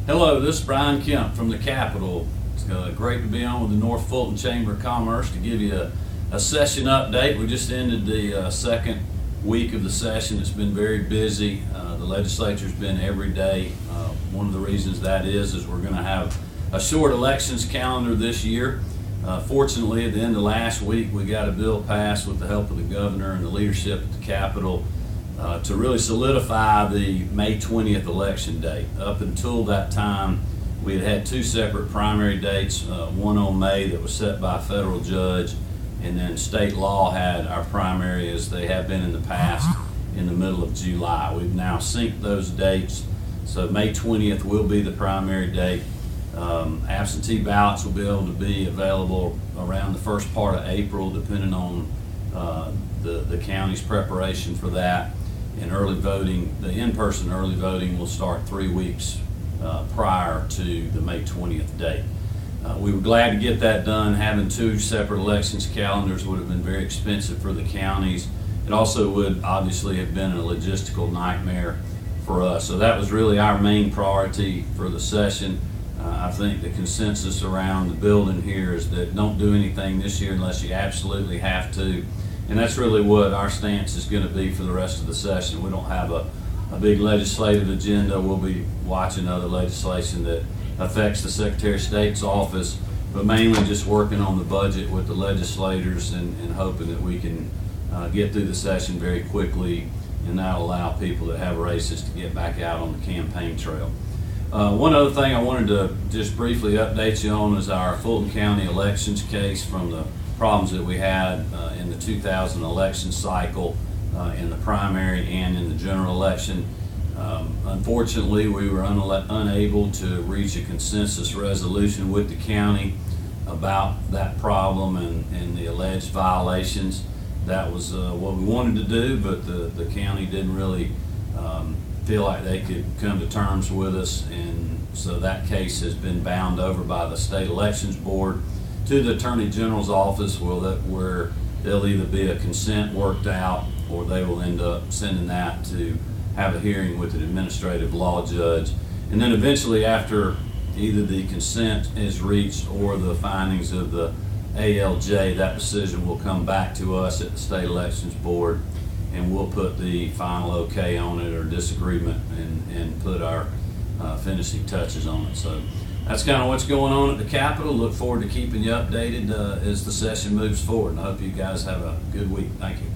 Hello, this is Brian Kemp from the Capitol. It's great to be on with the North Fulton Chamber of Commerce to give you a session update. We just ended the second week of the session. It's been very busy. The legislature's been every day. One of the reasons that is we're going to have a short elections calendar this year. Fortunately, at the end of last week, we got a bill passed with the help of the governor and the leadership at the Capitol to really solidify the May 20th election date. Up until that time, we had had two separate primary dates, one on May that was set by a federal judge, and then state law had our primary, as they have been in the past, in the middle of July. We've now synced those dates, so May 20th will be the primary date. Absentee ballots will be able to be available around the first part of April, depending on the county's preparation for that. And early voting, the in-person early voting will start 3 weeks prior to the May 20th date. We were glad to get that done. Having two separate elections calendars would have been very expensive for the counties. It also would obviously have been a logistical nightmare for us. So that was really our main priority for the session. I think the consensus around the building here is that don't do anything this year unless you absolutely have to. And that's really what our stance is going to be for the rest of the session. We don't have a big legislative agenda. We'll be watching other legislation that affects the Secretary of State's office, but mainly just working on the budget with the legislators and hoping that we can get through the session very quickly and not allow people that have races to get back out on the campaign trail. One other thing I wanted to just briefly update you on is our Fulton County elections case from the problems that we had in the 2000 election cycle in the primary and in the general election. Unfortunately, we were unable to reach a consensus resolution with the county about that problem and the alleged violations. That was what we wanted to do, but the county didn't really feel like they could come to terms with us, and so that case has been bound over by the State Elections Board to the Attorney General's office, where there'll either be a consent worked out or they will end up sending that to have a hearing with an administrative law judge. And then eventually, after either the consent is reached or the findings of the ALJ, that decision will come back to us at the State Elections Board, and we'll put the final okay on it or disagreement and put our finishing touches on it. So that's kind of what's going on at the Capitol. Look forward to keeping you updated as the session moves forward, and I hope you guys have a good week. Thank you.